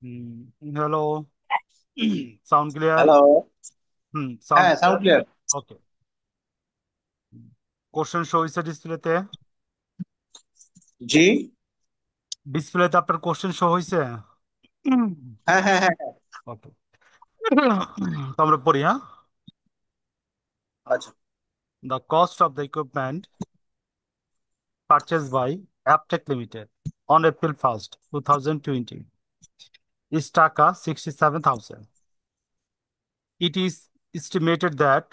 Hello. Sound clear? Hello. Sound হ্যাঁ, sound clear? Clear. Okay. Question show হয়েছে ডিসপ্লেতে। জি। ডিসপ্লেতে আপনার কোশ্চেন শো হয়েছে। হ্যাঁ, হ্যাঁ, হ্যাঁ, হ্যাঁ। ওকে। তো আমরা পড়ি, হ্যাঁ। আচ্ছা। The cost of the equipment purchased by Aptech Limited on April 1st, 2020 is Taka 67,000. It is estimated that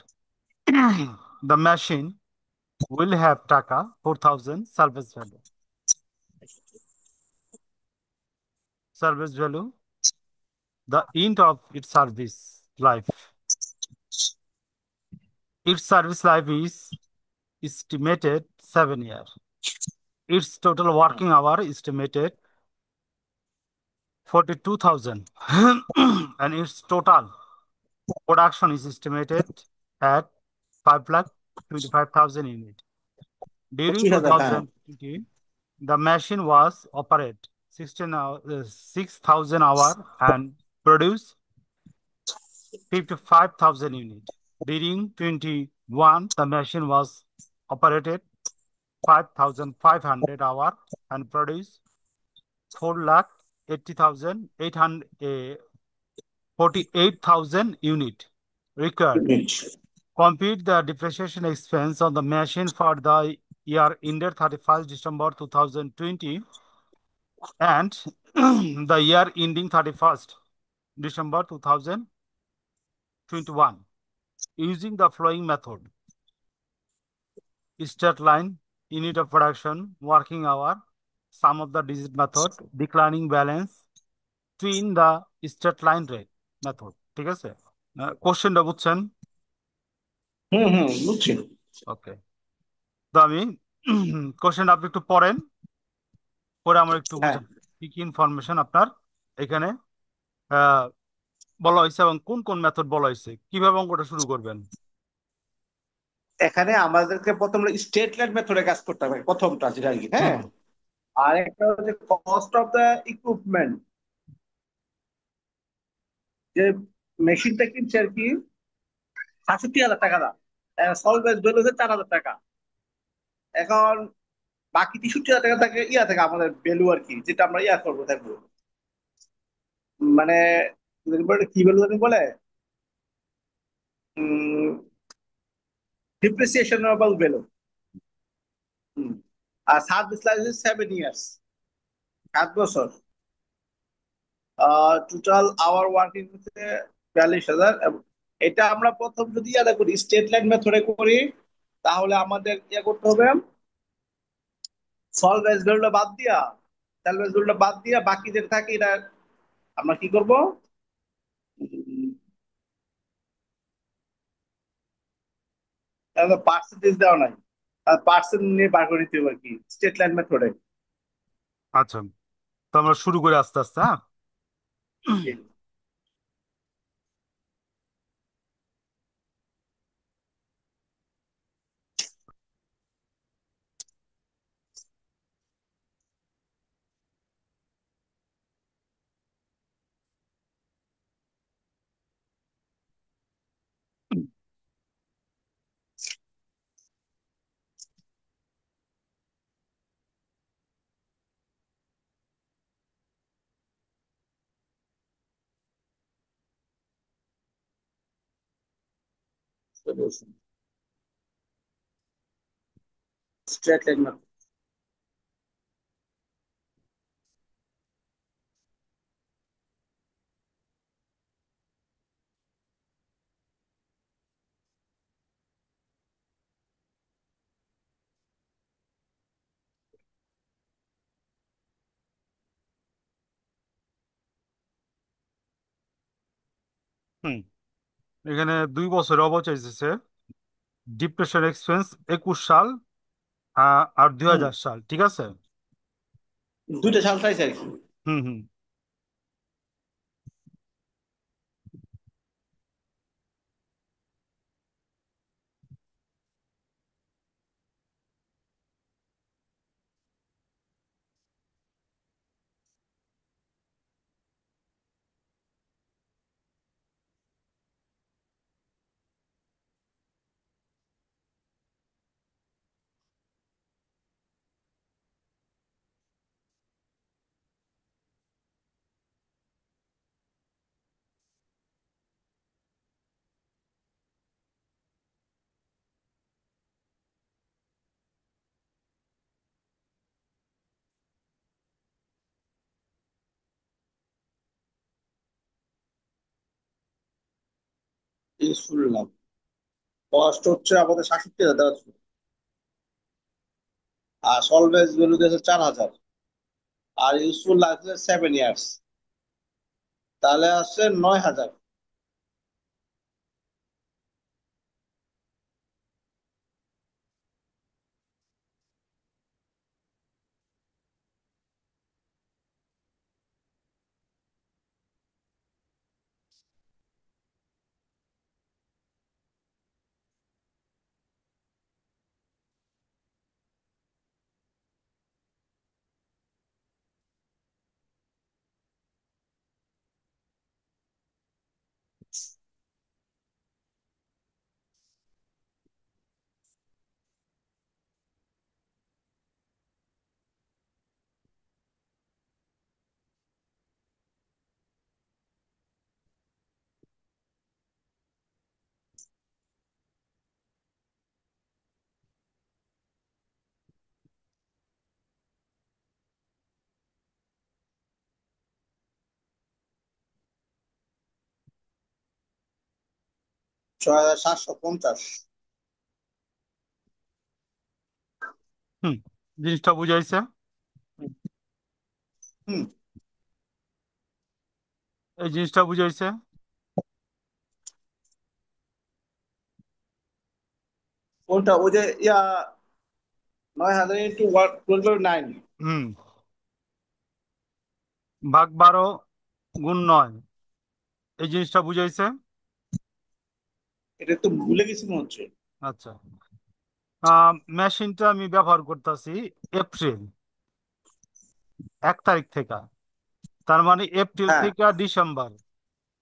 the machine will have Taka 4,000 service value. Service value, the end of its service life. Its service life is estimated 7 years. Its total working hour estimated 42,000. And its total production is estimated at 5 lakh 25,000 units. During 25,000, হ্যাঁ। 2020, the machine was operated 6,000 hours and produced 55,000 units. During 21, the machine was operated 5,500 hours and produced 4 lakh 80,000 48,000 unit required. Compute the depreciation expense on the machine for the year ended 31st December 2020 and the year ending 31st December 2021 using the following method: straight line, unit of production, working hour, sum of the digit method, declining balance, twin the straight line rate method. ঠিক আছে? কোশ্চেনটা বুঝছেন? হুম, হুম, বুঝছি। ওকে। তো আমি কোশ্চেনটা আপনি একটু পড়েন, পরে আমার একটু হ্যাঁ, বুঝান কি কি ইনফরমেশন আপনার এখানে আহ, বলা হয়েছে এবং কোন কোন মেথড বলা হয়েছে, কিভাবে অঙ্কটা শুরু করবেন। এখানে আমাদেরকে প্রথম স্টেট লাইন মেথডে কাজ করতে হবে, প্রথমটা যেটা আর কি। হ্যাঁ। হুম। আর একটা হচ্ছে কস্ট অফ দ্য ইকুইপমেন্ট, যে মেশিনটা কিনছে আর কি ৬৭,০০০ টাকা দাম। সলভেন্স ভ্যালু হচ্ছে ৪,০০০ টাকা। এখন বাকি ৬৩,০০০ টাকা থাকে থাকে আমাদের ভ্যালু আর কি, যেটা আমরা করবো থাকবো। মানে কি ভ্যালু জানি বলে, ডিপ্রিসিয়েশনেবল ভ্যালু। আর সার্ভিস লাইফ 7 ইয়ার্স, 7 বছর। টোটাল আওয়ার ওয়ার্কিং হচ্ছে 42,000। এটা আমরা প্রথম যদি করি, স্টেট লাইন মেথডে করি, তাহলে আমাদের করতে হবে সলভেন্স ভ্যালুটা বাদ দিয়া, সলভেন্স ভ্যালুটা বাদ দিয়া বাকি যেটা থাকে এটা আমরা কি করব, পার্সেন্টেজ দেওয়া নাই, পার্সেন্ট নিয়ে বার করে নিতে হবে আর কি স্টেট লাইন মেথডে। আচ্ছা, তো আমরা শুরু করি আস্তে আস্তে, হ্যাঁ। Straight line method. হুম। এখানে 2 বছর অবচয় এসেছে, ডিপ্রেশন এক্সপেন্স 21 সাল আর দুই হুম, হাজার সাল ঠিক আছে। দুইটা সাল চাইছে আর কি। হুম হুম। ইউজফুল লাভ কস্ট হচ্ছে আমাদের 67,000 টাকা ছিল। আর সলভেন্স ভ্যালু দিয়েছে 4,000। আর ইউজফুল লাইফ 7 ইয়ার্স, তাহলে আসছে 9,000। 6,750। হুম, জিনিসটা বুঝাইছে। হুম। এই জিনিসটা বুঝাইছে। কোনটা ওই যে 9,000 ইন্টু 12/9। হুম, ভাগ 12 গুণ 9, এই জিনিসটা বুঝাইছে। এটা তো ভুলে গেছি মনে হচ্ছে। আচ্ছা, মেশিনটা আমি ব্যবহার করতেছি এপ্রিল 1 তারিখ থেকে, তার মানে এপ্রিল হ্যাঁ। থেকে ডিসেম্বর,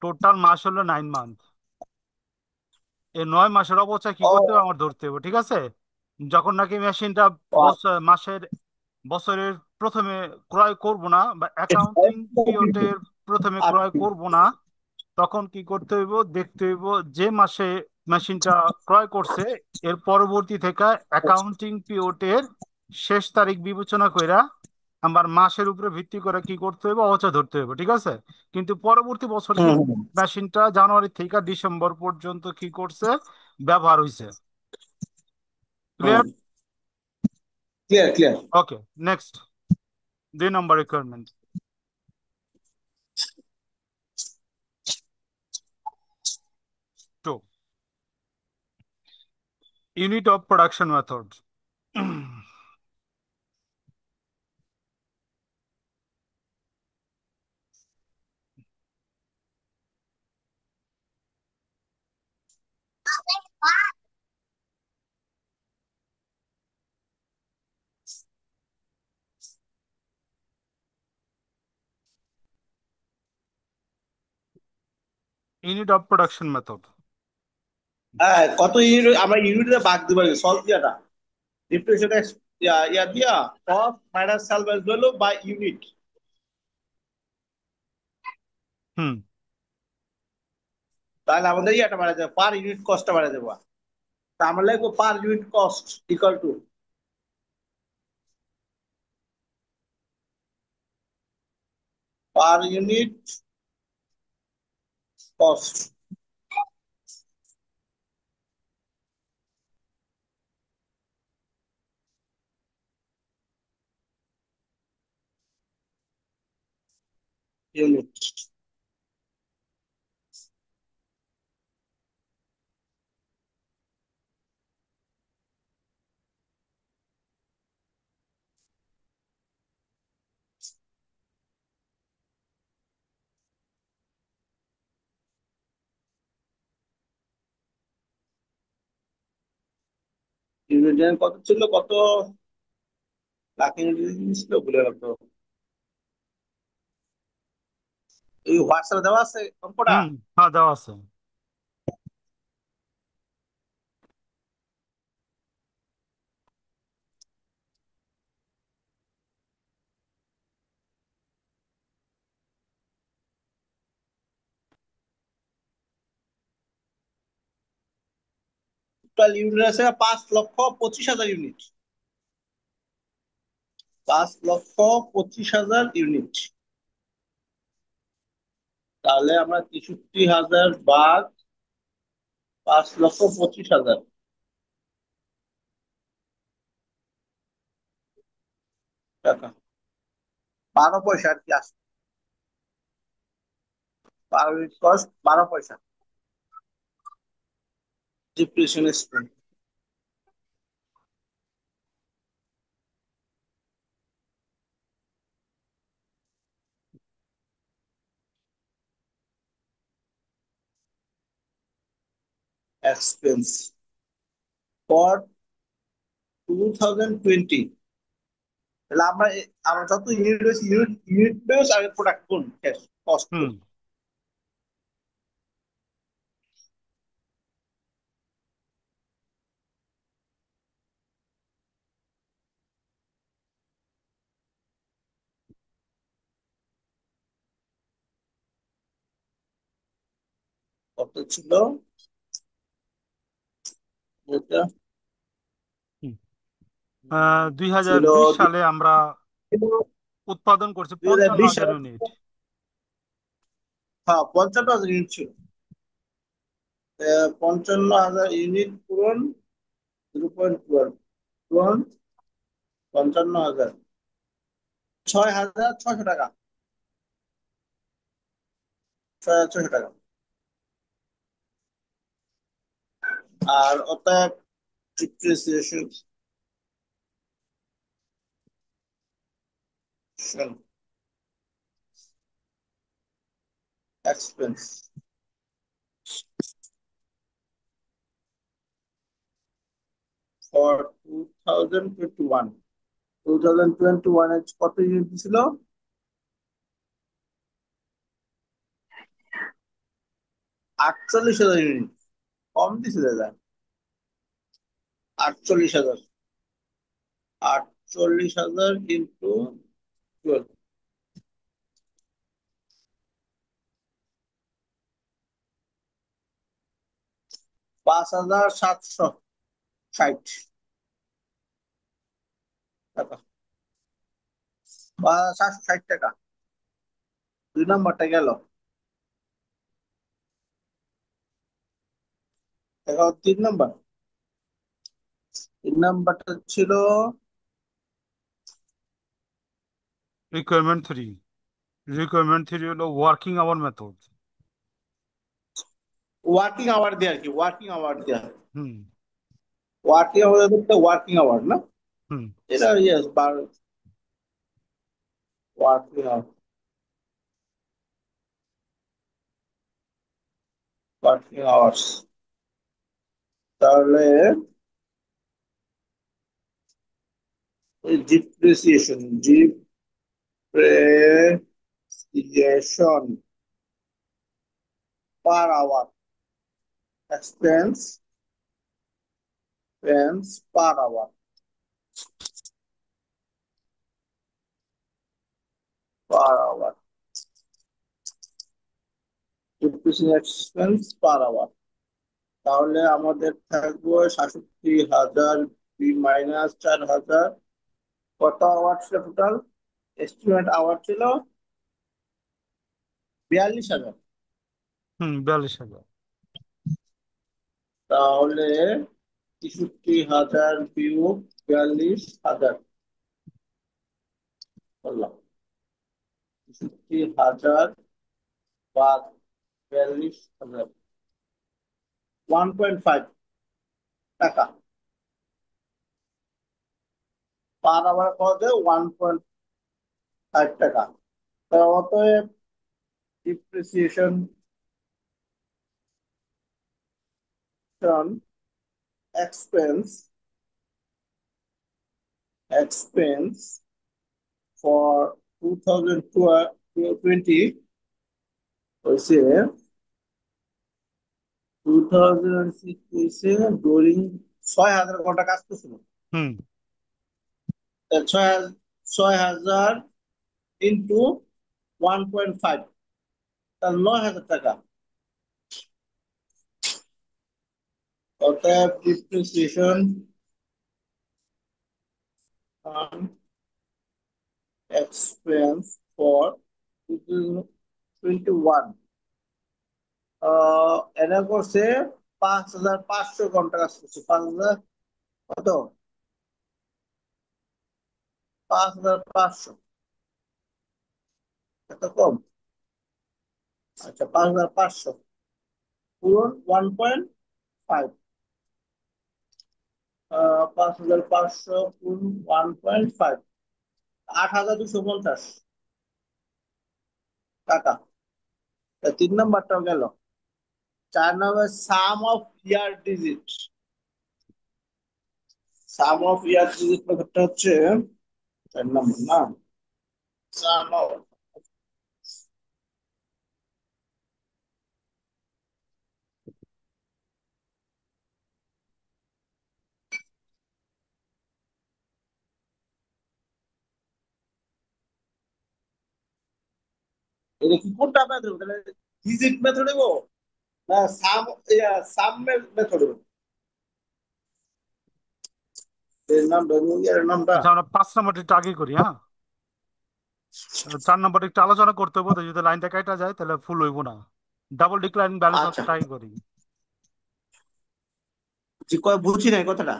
টোটাল মাস হলো 9 মান্থ। এই 9 মাসের অবস্থা কি করতে হবে ও আমার ধরতে হবে, ঠিক আছে? যখন নাকি মেশিনটা মাসের বছরের প্রথমে ক্রয় করব না, বা অ্যাকাউন্টিং পিরিয়ডের প্রথমে ক্রয় করব না, তখন কি করতে হইব, দেখতে হইব যে মাসে মেশিনটা ক্রয় করছে এর পরবর্তী থেকে অ্যাকাউন্টিং পিরিয়ডের শেষ তারিখ বিবেচনা কইরা আমার মাসের উপরে ভিত্তি করে কি করতে হইব, অবস্থা ধরতে হইব, ঠিক আছে? কিন্তু পরবর্তী বছর কি হুম হুম মেশিনটা জানুয়ারি থেকে ডিসেম্বর পর্যন্ত কি করছে, ব্যবহার হইছে। হুম। Clear? Clear clear. Okay, next, 2 নম্বর requirement. Two, unit of production method. Unit of production method. হ্যাঁ, কত ইউনিট আমরা ইউনিটে ভাগ দিব সলভ দিয়াটা ডিপ্রেশন ইয়া দিয়া cost minus salvage value by unit. হুম, তাহলে আমাদের ইয়াটা বাড়া যাবে, পার ইউনিট কস্টটা বাড়া যাবে। তা আমরা লিখবো per unit cost equal to per unit cost unit. Unit কত ছিল, কত লাখ ইউনিট ছিল ভুলে গেল তো। এই হোয়াটসঅ্যাপে দেওয়া আছে অঙ্কটা। হুম, হ্যাঁ, দেওয়া আছে। টোটাল ইউনিট আছে 5,25,000 ইউনিট। 5,25,000 ইউনিট। তাহলে আমরা 63,000 ভাগ 5,25,000 টাকা, 12 পয়সা আর কি আসে, পার ইউনিট কস্ট 12 পয়সা। Depreciation expense for 2020। তাহলে আমরা যত ইউনিট রয়েছে, ইউনিট বেস আর প্রোডাক্ট কোন কস্ট হুম কোন। কত ছিল এটা? হুম। ছিল 2020 সালে আমরা উৎপাদন করছি দুই হাজার 55 বিশ হাজার সালে ইউনিট। হ্যাঁ 55,000 ইউনিট ছিল। 55,000 ইউনিট পূরণ 0.12 পূরণ 55,000, 6,600 টাকা, 6,600 টাকা। আর অতএব ডিপ্রিসিয়েশন এক্সপেন্স ফর 2021, 2021 এ কত ইউনিট ছিল? 48,000 ইউনিট। কম দিছে দাদা, 48,000, 48,000 ইন্টু 12, 5,760 টাকা বা 760 টাকা। 2 নম্বরটা গেল। এখন 3 নম্বর, 3 নম্বরটা ছিল রিকোয়ারমেন্ট 3। রিকোয়ারমেন্ট 3 হলো working hour method. Working hour দেয়া আর কি, ওয়ার্কিং আওয়ার দেয়া। হুম ওয়ার্কিং আওয়ার ওয়ার্কিং আওয়ার না, হুম এটা ইয়েস বার ওয়ার্কিং আওয়ার, ওয়ার্কিং আওয়ার্স। তাহলে depreciation, depreciation per hour, expense expense per hour, per hour, depreciation expense per hour. তাহলে আমাদের থাকবে 67,000 মাইনাস 4,000, কত আওয়ার ছিল টোটাল? এস্টিমেট আওয়ার ছিল 42,000। 42,000। তাহলে 63,000 বিয়োগ 42,000 করলাম, 63,000 বাদ 42,000, 1.5 টাকা পার আওয়ার। কত? 1.5 টাকা। তা অতএব ডিপ্রিসিয়েশন expense expense for 2020 হয়েছে 2006 হয়েছে ডুরিং 6,000 ঘন্টা কাজ করছিল। হুম 6,000 ইন্টু 1.5, তার 9,000 টাকা। অর্থাৎ ডিপ্রিসিয়েশন এক্সপেন্স ফর 2021 এরা করছে 5,500 ঘন্টা কাজ করছে। 5,000 কত? 5,500, এত কম? আচ্ছা, 5,500 পূরণ 1.5। 5,500 পূরণ 1.5, 8,250 টাকা। 3 নাম্বারটাও গেল। 4 number some of year digit. Some of year digit ব্যাপারটা হচ্ছে 4 নাম্বার না? সাম অফ, এটা কি কোনটা মেথড? তাহলে ডিজিট মেথড দেবো না সাম, সাম মেথড? এর নামটা, এর নামটা। আচ্ছা, আমরা 5 নম্বরটা একটু আগে করি, হ্যাঁ? 4 নম্বরটা একটু আলোচনা করতে হবো, তো যদি লাইনটা কাটা যায় তাহলে ফুল হইব না। ডাবল ডিক্লাইনিং ব্যালেন্স আচ্ছা, মেথডটা আগে করি। জি, বুঝি নাই কথাটা।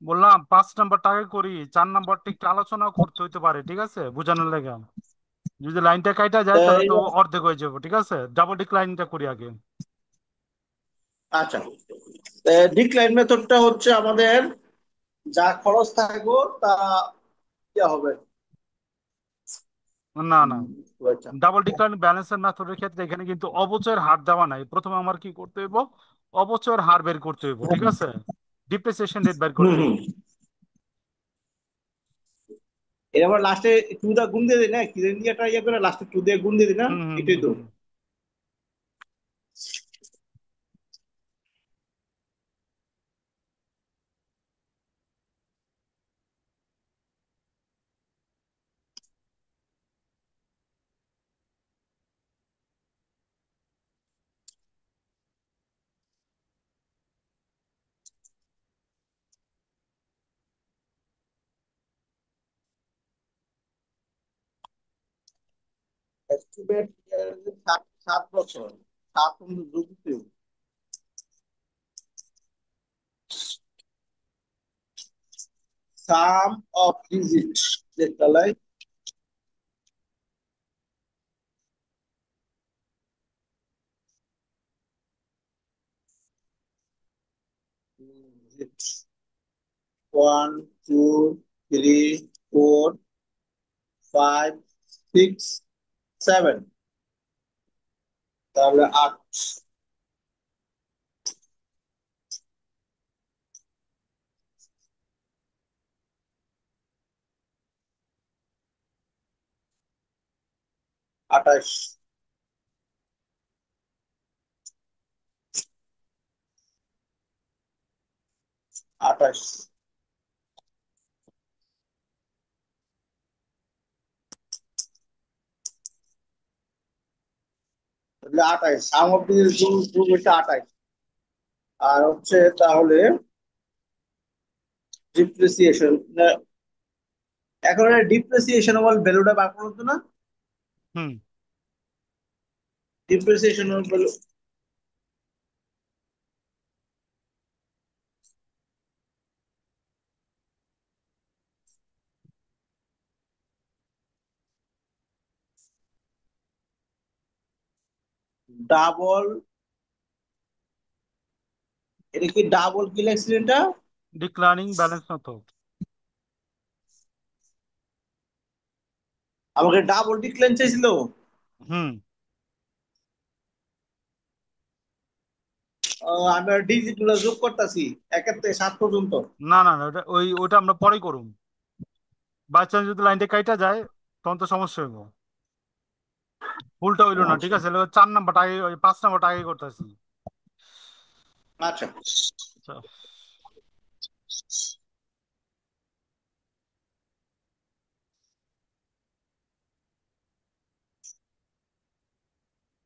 বললাম 5 নম্বরটা আগে করি, 4 নম্বরটা একটু আলোচনা করতে হইতে পারে, ঠিক আছে, বোঝানোর লেগে। যদি লাইনটা কাটা যায় তাহলে তো এই- অর্ধেক হয়ে যাবো, ঠিক আছে, ডাবল ডিক্লাইনিংটা করি আগে। আচ্ছা, ডিক্লাইন মেথডটা হচ্ছে আমাদের যা খরচ থাকবো তা ইয়া হবে। না না, হুম, আচ্ছা। ডাবল ডিক্লাইনিং ব্যালেন্সের মেথডের ক্ষেত্রে এখানে কিন্তু অবচয়ের হার দেওয়া নাই। প্রথমে আমার কি করতে হইব? অবচয়ের হার বের করতে হইব, ঠিক আছে, ডিপ্রিসিয়েশন রেট বের হুম করতে হুম। হইব। এর আবার লাস্টে টু দা গুণ দিয়ে দিই না, কি ইয়েটা ইয়ে করে লাস্টে টু দিয়ে গুণ দিয়ে দিই না? হুম হুম এটাই হুম তো। হুম। এস্টিমেট 7 বছর, 7 যোগ সাম অফ ডিজিট যেটা লাই, ওয়ান, টু, থ্রি, ফোর, 5, 6, 7, তাহলে 8। আঠাশ, 28, তাহলে 28 সাম অফ ডিজিট গুণ গুণ হচ্ছে 28। আর হচ্ছে তাহলে ডিপ্রিসিয়েশন, এখন ডিপ্রিসিয়েশন বল ভ্যালুটা বার করতো না? হুম। ডিপ্রিসিয়েশন ভ্যালু ডাবল, এটা কি ডাবল কি লেখছিল এটা? Declining balance method. আমাকে ডাবল ডিক্লাইন চাইছিল। হুম। আমি আর ডিজিট গুলো যোগ করতেছি 1 থেকে 7 পর্যন্ত। না না না, ওইটা আমরা পরে করুম। বাই চান্স যদি লাইনটা কাটা যায় তখন তো সমস্যা হইব। ভুলটা হইলো না, ঠিক আচ্ছা আছে, 4 নম্বরটা আগে, ওই 5 নম্বরটা আগে করতেছি। আচ্ছা। আচ্ছা।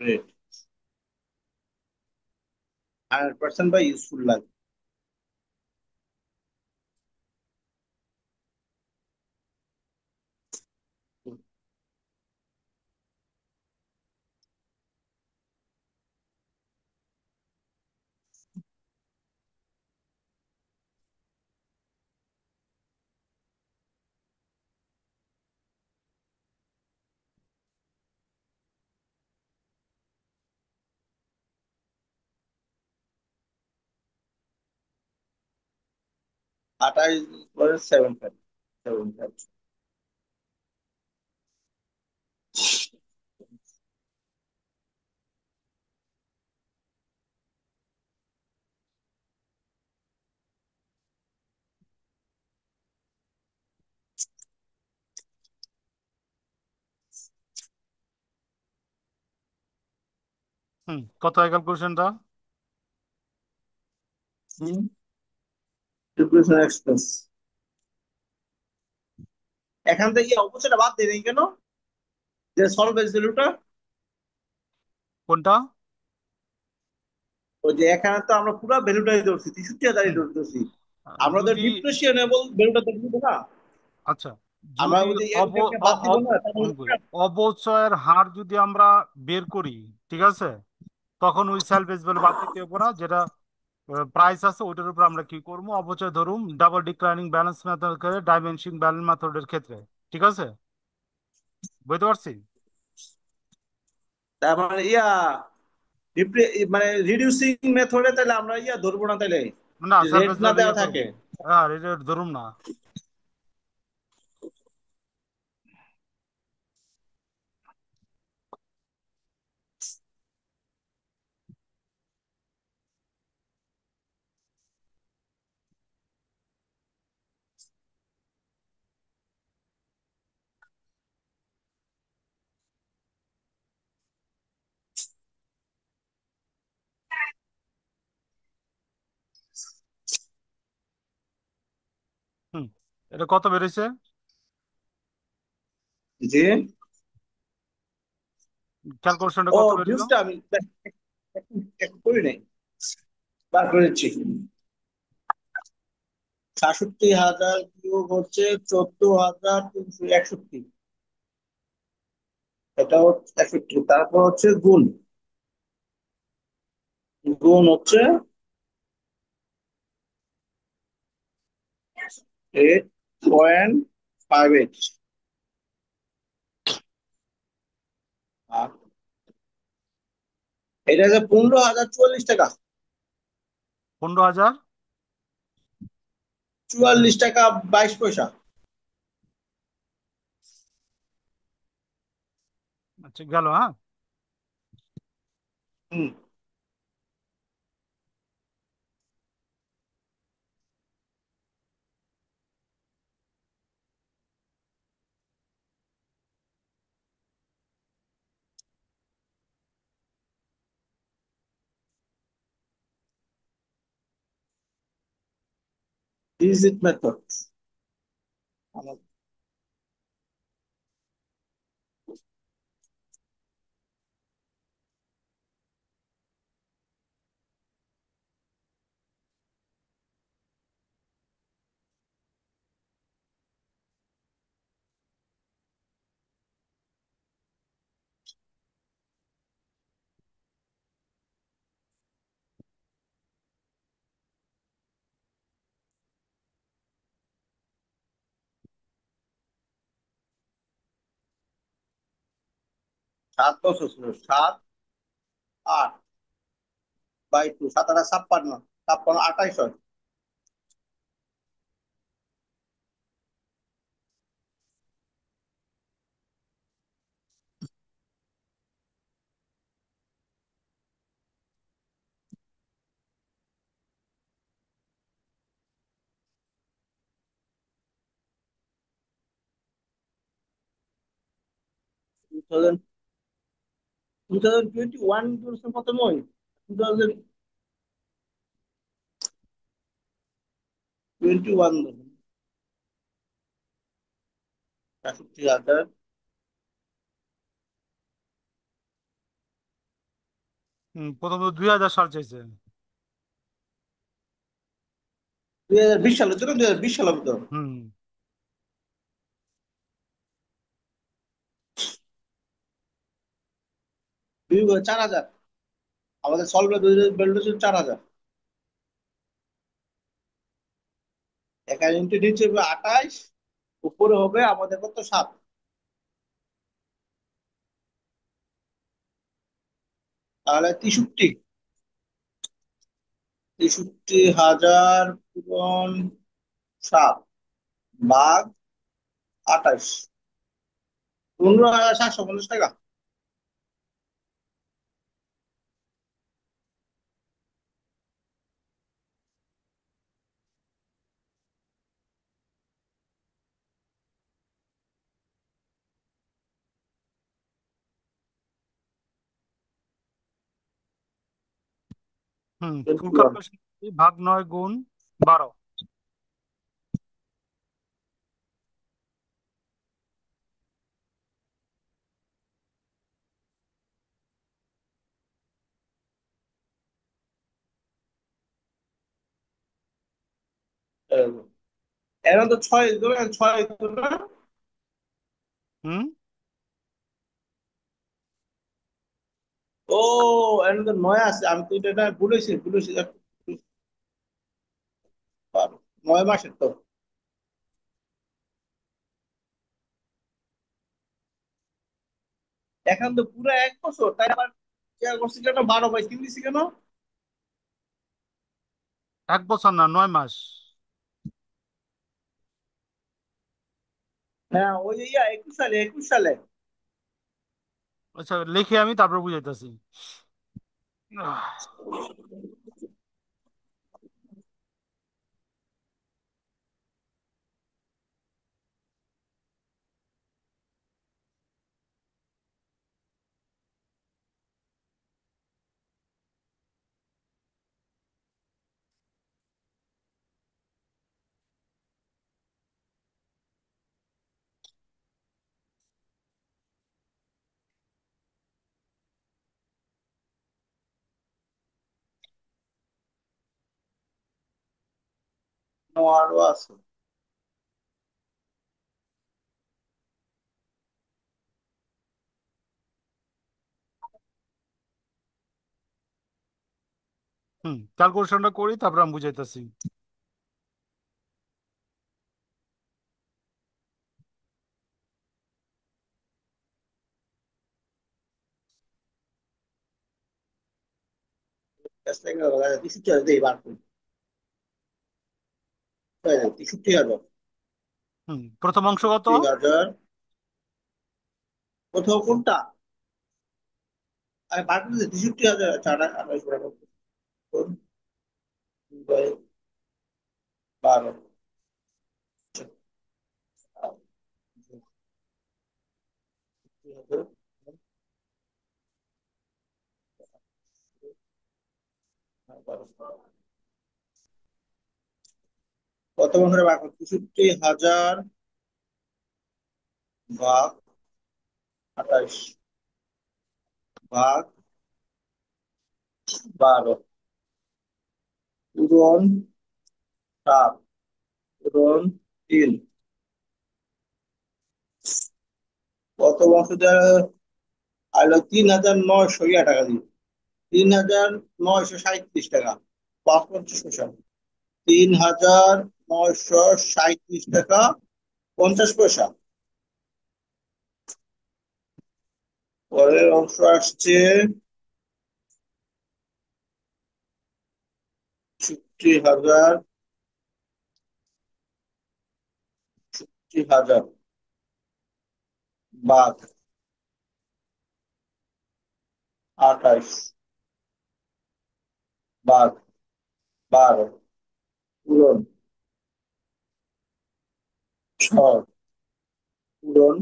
গ্রেট, 100% বা ইউজফুল লাগে। 28 পরে 7 সেভেন ফাইভ। কত হয় ক্যালকুলেশনটা? প্রিপারেশন এক্সপেন্স এখান থেকে অবশ্যই বাদ দেবেন কেন, যে সলভেন্স ভ্যালুটা। কোনটা? ওই যে এখানে তো আমরা পুরো ভ্যালুটাই ধরছি, 63,000 হুম ধরছি। আমরা তো যদি ডিপ্রিসিয়েবল ভ্যালুটা তো দিব না। আচ্ছা, আমরা যদি ওই যে এর অব থেকে বাদ অ- দিব অ- না, তাহলে আমি বলি, অবচয়ের হার যদি আমরা বের করি, ঠিক আছে, তখন ওই সেলফ ভ্যালু বাদ দিতে হবে না, যেটা প্রাইস আছে ওইটার উপর আমরা কি করবো, অবচয় ধরুন ডাবল ডিক্লাইনিং ব্যালেন্স মেথড করে ডাইমেনশন ব্যালেন্স মেথডের ক্ষেত্রে। ঠিক আছে, বুঝতে পারছি? তার মানে মানে রিডিউসিং মেথডে তাহলে আমরা ধরবো না তাহলে, না, রেট সারফেস না ভ্যালু দেওয়া ইয়ে থাকে। করবো। হ্যাঁ, এটা ধরুন না। হুম এটা কত বেড়েছে? যে ক্যালকুলেশনটা ও কত বেরিল? ভিউজটা আমি একটু করি নাই, বার করেছি। 66,000 বিয়োগ হচ্ছে 14,361। এটা হচ্ছে 61, তারপর হচ্ছে গুণ, গুণ হচ্ছে 8.58। আর এটা যে 15,044 টাকা, 15,000। 44 টাকা 22 পয়সা। আচ্ছা, গেল, হ্যাঁ। হুম। Digit method. 7 বছর ছিল, 7 8/2, 7 8 56, 56 28 হয়। টু থাউজেন্ড 2021 কত নয়, 2021 ধরুন, 63,000। প্রথমত 2000 সাল চাইছে। 2020 সালের জন্য, 2020 সালের ভিতর হুম বিয়োগ হয় 4,000। আমাদের সলভে বেলুন 4,000। এখানে ইন্টু নিচে হবে 28, উপরে হবে আমাদের কত, 7। তাহলে 63,000 পূরণ সাত ভাগ 28, 15,750 টাকা। ফুল ক্যালকুলেশন ভাগ 9 গুণ 12। এখন তো ছয় ধরে, ছয় ধরে। হুম ও, এখন তো নয় আছে, আমি তো এটা ভুলেছি ভুলেছি। 9 মাসের তো। এখন তো পুরো 1 বছর, তাই আবার চেয়ার করছি কেন, 12 বাই 3 দিছি কেন? 1 বছর না, 9 মাস। হ্যাঁ, ওই যে ইয়া 21 সালে, 21 সালে। আচ্ছা, লিখে আমি তারপর বুঝাইতেছি। আরো আছে। ক্যালকুলেশনটা করি তারপর আমি বুঝাইতেছি। চেষ্টা করে 63 দেই বার করি। 63,000। প্রথম অংশ কত? 63,000। কোথাও কোনটা? আমি বার করতে 63,000, 28 বাই 12। কত বছরে বার করতে? 63,000 ভাগ 28 ভাগ 12 পূরণ 7 পূরণ 3। কত বছর আলো? 3,900 টাকা দিই। 3,937 টাকা 55 পয়সা। 3,937 টাকা 50 পয়সা। পরের অংশ আসছে 60,000, 60,000 ভাগ 28 ভাগ 12 পূরণ 6 পূরণ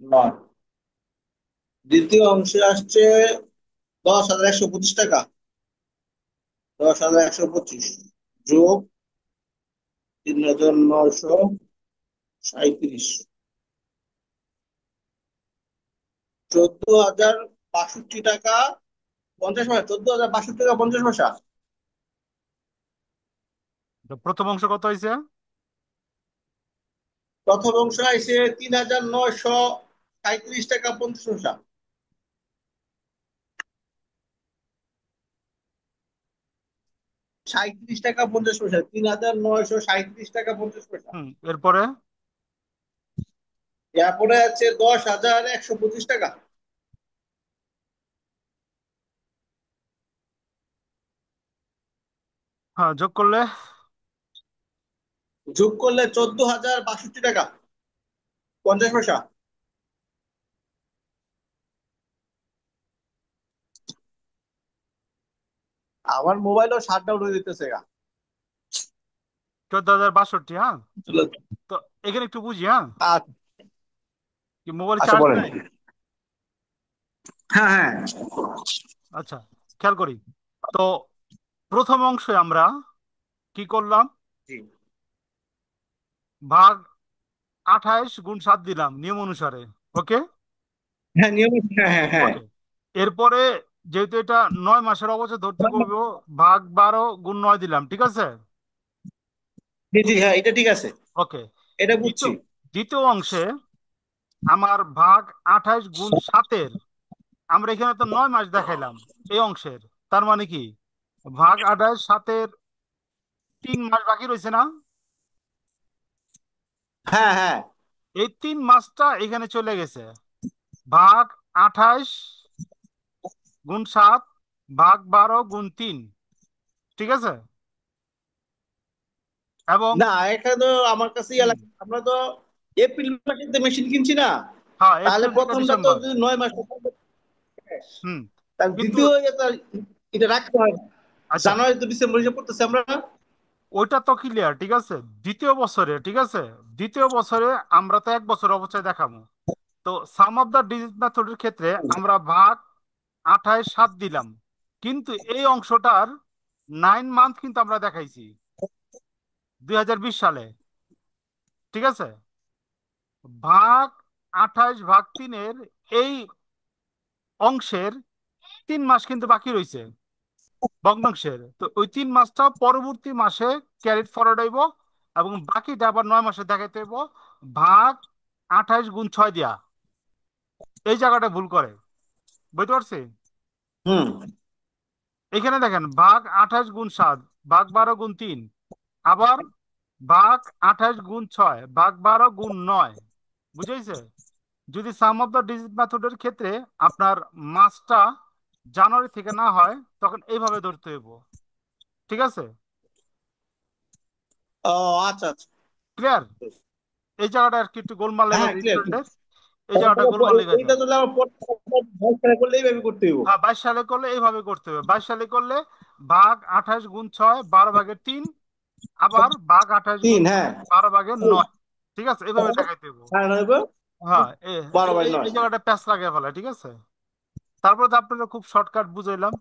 9। দ্বিতীয় অংশে আসছে 10,125 টাকা। 10,125 যোগ 3,937, 14,062 টাকা 50 পয়সা। 14,062 টাকা 50 পয়সা। তো প্রথম অংশ কত হয়েছে? প্রথম অংশ আইসে 3,937 টাকা 50 পয়সা। 37 টাকা 50 পয়সা। 3,937 টাকা 50 পয়সা। এরপরে এরপরে আছে 10,125 টাকা। যোগ করলে যোগ করলে 14,062 টাকা 50 পয়সা। আমার মোবাইলও শাটডাউন হয়ে দিতেছে গা। 14,062, হ্যাঁ। তো এখানে একটু বুঝি, হ্যাঁ। আচ্ছা। কি মোবাইল আচ্ছা চার্জ বলেন। নাই? হ্যাঁ হ্যাঁ। আচ্ছা, খেয়াল করি। তো প্রথম অংশে আমরা কি করলাম? জি। ভাগ 28 × 7 দিলাম নিয়ম অনুসারে। ওকে। হ্যাঁ নিয়মিত, হ্যাঁ হ্যাঁ হ্যাঁ। ওকে। এরপরে যেহেতু এটা 9 মাসের অবস্থা ধরতে করবো, ভাগ 12 × 9 দিলাম, ঠিক আছে। জি জি, হ্যাঁ এটা ঠিক আছে। ওকে। এটা বুঝছি। দ্বিতীয় দ্বিতীয় অংশে আমার ভাগ 28 × 7-এর, আমরা এখানে তো 9 মাস দেখাইলাম এই অংশের। তার মানে কি, ভাগ 28 7-এর 3 মাস বাকি রয়েছে না? হ্যাঁ হ্যাঁ। এই 3 মাসটা এখানে চলে গেছে। ভাগ 28 × 7 ভাগ 12 × 3, ঠিক আছে। এবং না এখানে তো আমার কাছে আমরা তো এপ্রিল মাসে মেশিন কিনছি না। হ্যাঁ, তাহলে এপ্রিল থেকে প্রথমটা তো ডিসেম্বর। যদি 9 মাস, হুম। তার কিন্তু দ্বিতীয় এটা রাখতে হয়। আচ্ছা, জানুয়ারি তো ডিসেম্বর হিসাব করতেছি আমরা। ওইটা তো ক্লিয়ার, ঠিক আছে। দ্বিতীয় বছরে, ঠিক আছে, দ্বিতীয় বছরে আমরা তো 1 বছর অবস্থায় দেখাবো। তো সাম অফ দ্য ডিজিট মেথডের ক্ষেত্রে আমরা ভাগ 28 7 দিলাম, কিন্তু এই অংশটার 9 মান্থ কিন্তু আমরা দেখাইছি 2020 সালে, ঠিক আছে। ভাগ 28 ভাগ 3-এর এই অংশের 3 মাস কিন্তু বাকি রয়েছে ভগ্নাংশের। তো ওই 3 মাসটা পরবর্তী মাসে ক্যারিড ফরওয়ার্ড হইব, এবং বাকিটা আবার 9 মাসে দেখাইতে হইব ভাগ 28 × 6 দিয়া। এই জায়গাটা ভুল করে, বুঝতে পারছি। হুম। এখানে দেখেন ভাগ 28 × 7 ভাগ 12 × 3, আবার ভাগ 28 × 6 ভাগ 12 × 9, বুঝাইছে। যদি সাম অফ দ্য ডিজিট মেথডের ক্ষেত্রে আপনার মাসটা জানুয়ারি থেকে না হয়, তখন এইভাবে ধরতে হইব, ঠিক আছে। ও আচ্ছা আচ্ছা। ক্লিয়ার? এই জায়গাটা আর কি একটু গোলমাল লেগে হ্যাঁ যায় ক্লিয়ার। স্টুডেন্টের, এই জায়গাটা গোলমাল লেগে এইটা যায়। তো আমার পড়তে করলে এইভাবে করতে হইব। হ্যাঁ, 22 সালে করলে এইভাবে করতে হবে। 22 সালে করলে ভাগ 28 × 6 12/3, আবার ভাগ 28 তিন, গুণ হ্যাঁ। 12/9, ঠিক আছে, এইভাবে দেখাইতে হবে। হ্যাঁ হইব। হ্যাঁ, 12/9। এই জায়গাটা প্যাঁচ লাগিয়ে ফেলা, ঠিক আছে। তারপরে তো আপনারা খুব শর্টকাট বুঝাইলাম।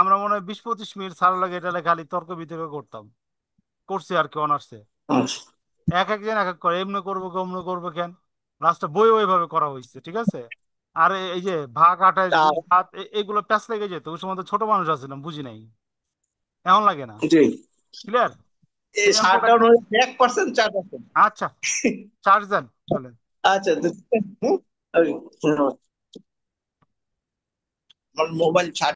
আমরা মনে হয় 20 25 মিনিট সারা লাগে এটা খালি তর্ক বিতর্ক করতাম, করছি আর কি অনার্সে। আচ্ছা। এক একজন এক এক করে, এমনি করবো অমনি করবো কেন, লাস্টে বই ওইভাবে করা হয়েছে, ঠিক আছে। আর এই যে ভাগ 28 × 7 এগুলো প্যাঁচ লেগে যেত, ওই সময় তো ছোট মানুষ আছিলাম, বুঝি নাই, এমন লাগে না। জি। ক্লিয়ার? এই এই অঙ্কটা শাটডাউন হয়ে 1% 4%। আচ্ছা, চার্জ দেন, চলেন। আচ্ছা হুম। আমার মোবাইল